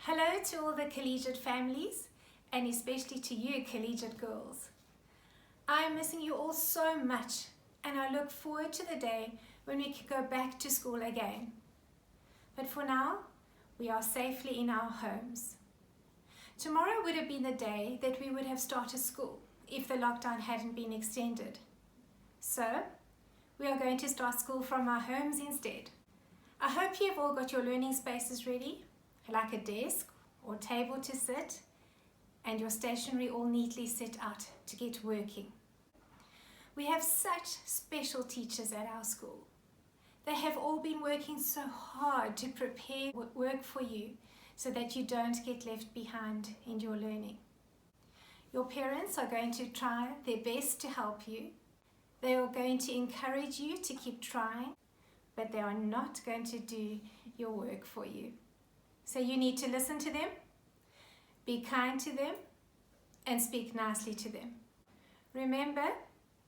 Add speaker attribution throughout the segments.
Speaker 1: Hello to all the collegiate families, and especially to you collegiate girls. I am missing you all so much, and I look forward to the day when we can go back to school again. But for now, we are safely in our homes. Tomorrow would have been the day that we would have started school if the lockdown hadn't been extended. So, we are going to start school from our homes instead. I hope you've all got your learning spaces ready, like a desk or table to sit, and your stationery all neatly set out to get working. We have such special teachers at our school. They have all been working so hard to prepare work for you so that you don't get left behind in your learning. Your parents are going to try their best to help you. They are going to encourage you to keep trying, but they are not going to do your work for you. So you need to listen to them, be kind to them, and speak nicely to them. Remember,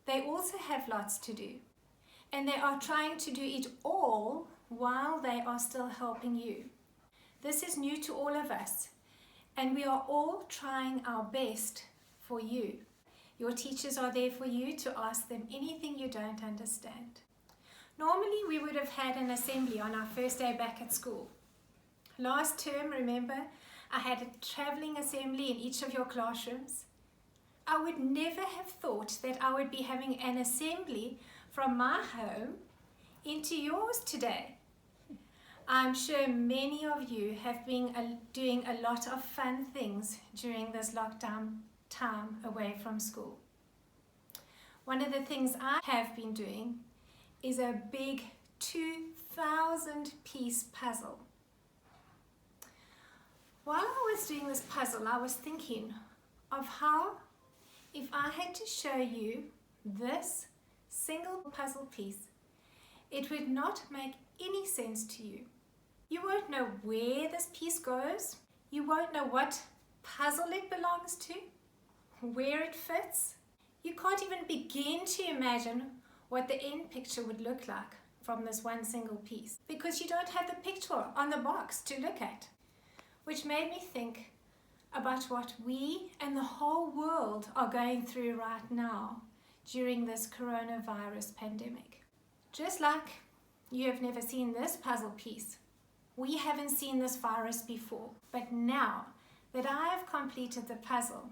Speaker 1: they also have lots to do, and they are trying to do it all while they are still helping you. This is new to all of us, and we are all trying our best for you. Your teachers are there for you to ask them anything you don't understand. Normally, we would have had an assembly on our first day back at school. Last term, remember, I had a travelling assembly in each of your classrooms. I would never have thought that I would be having an assembly from my home into yours today. I'm sure many of you have been doing a lot of fun things during this lockdown time away from school. One of the things I have been doing is a big 2,000-piece puzzle. While I was doing this puzzle, I was thinking of how, if I had to show you this single puzzle piece, it would not make any sense to you. You won't know where this piece goes. You won't know what puzzle it belongs to, where it fits. You can't even begin to imagine what the end picture would look like from this one single piece, because you don't have the picture on the box to look at. Which made me think about what we and the whole world are going through right now during this coronavirus pandemic. Just like you have never seen this puzzle piece, we haven't seen this virus before. But now that I have completed the puzzle,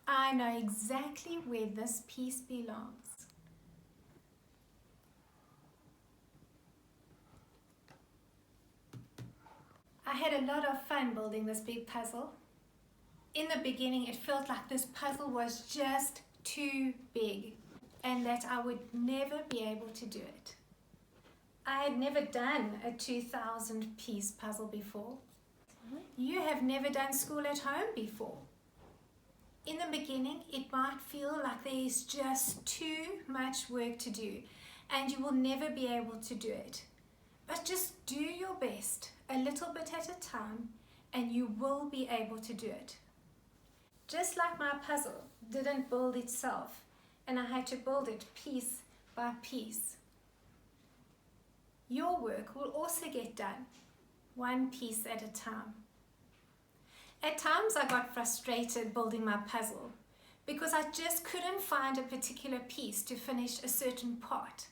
Speaker 1: I know exactly where this piece belongs. I had a lot of fun building this big puzzle. In the beginning, it felt like this puzzle was just too big and that I would never be able to do it. I had never done a 2,000-piece puzzle before. You have never done school at home before. In the beginning, it might feel like there is just too much work to do and you will never be able to do it. But just do your best, a little bit at a time, and you will be able to do it. Just like my puzzle didn't build itself, and I had to build it piece by piece. Your work will also get done, one piece at a time. At times I got frustrated building my puzzle because I just couldn't find a particular piece to finish a certain part.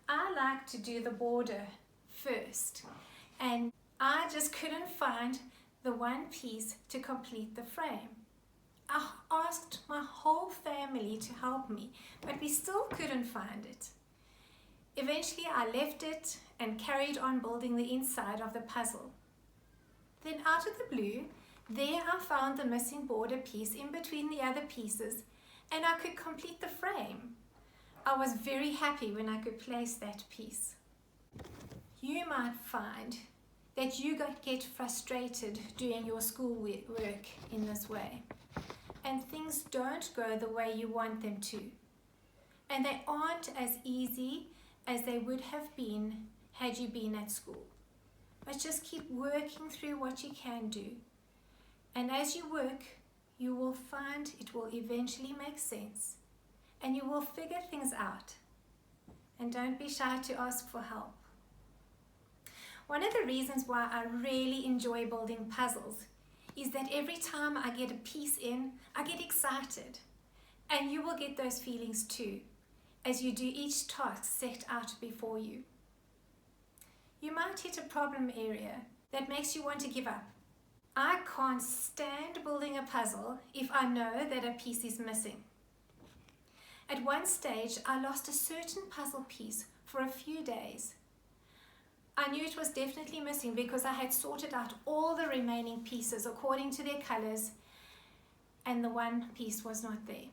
Speaker 1: I like to do the border first, and I just couldn't find the one piece to complete the frame. I asked my whole family to help me, but we still couldn't find it. Eventually I left it and carried on building the inside of the puzzle. Then out of the blue, there I found the missing border piece in between the other pieces, and I could complete the frame. I was very happy when I could place that piece. You might find that you get frustrated doing your school work in this way, and things don't go the way you want them to, and they aren't as easy as they would have been had you been at school. But just keep working through what you can do, and as you work, you will find it will eventually make sense, and you will figure things out. And don't be shy to ask for help. One of the reasons why I really enjoy building puzzles is that every time I get a piece in, I get excited. And you will get those feelings too, as you do each task set out before you. You might hit a problem area that makes you want to give up. I can't stand building a puzzle if I know that a piece is missing. At one stage, I lost a certain puzzle piece for a few days. I knew it was definitely missing because I had sorted out all the remaining pieces according to their colors, and the one piece was not there.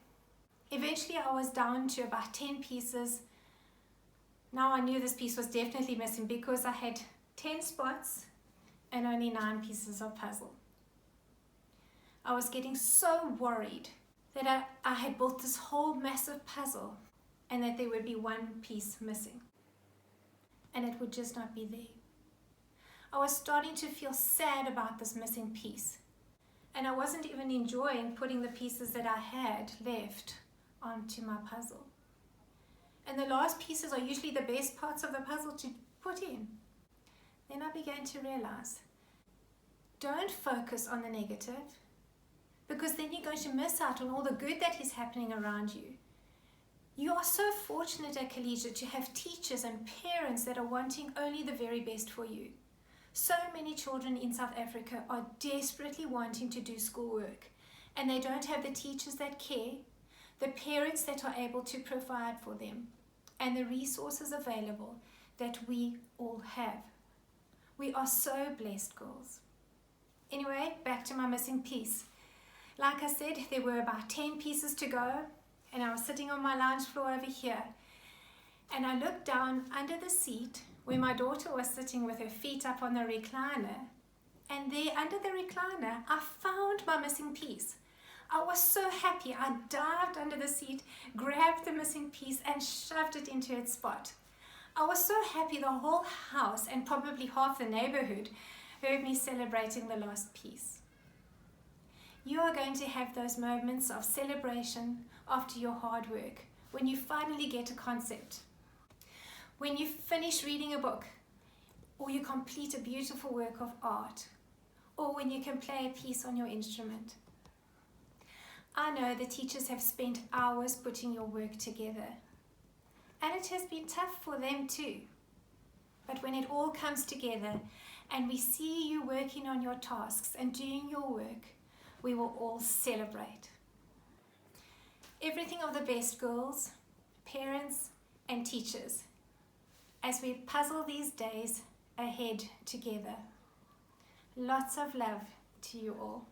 Speaker 1: Eventually, I was down to about 10 pieces. Now I knew this piece was definitely missing because I had 10 spots and only 9 pieces of puzzle. I was getting so worried that I had built this whole massive puzzle and that there would be one piece missing. And it would just not be there. I was starting to feel sad about this missing piece. And I wasn't even enjoying putting the pieces that I had left onto my puzzle. And the last pieces are usually the best parts of the puzzle to put in. Then I began to realize, don't focus on the negative, because then you're going to miss out on all the good that is happening around you. You are so fortunate at Collegiate to have teachers and parents that are wanting only the very best for you. So many children in South Africa are desperately wanting to do schoolwork, and they don't have the teachers that care, the parents that are able to provide for them, and the resources available that we all have. We are so blessed, girls. Anyway, back to my missing piece. Like I said, there were about 10 pieces to go, and I was sitting on my lounge floor over here, and I looked down under the seat where my daughter was sitting with her feet up on the recliner, and there under the recliner I found my missing piece. I was so happy. I dived under the seat, grabbed the missing piece and shoved it into its spot. I was so happy the whole house and probably half the neighborhood heard me celebrating the lost piece. You are going to have those moments of celebration after your hard work, when you finally get a concept, when you finish reading a book, or you complete a beautiful work of art, or when you can play a piece on your instrument. I know the teachers have spent hours putting your work together, and it has been tough for them too. But when it all comes together and we see you working on your tasks and doing your work, we will all celebrate. Everything of the best, girls, parents and teachers, as we puzzle these days ahead together. Lots of love to you all.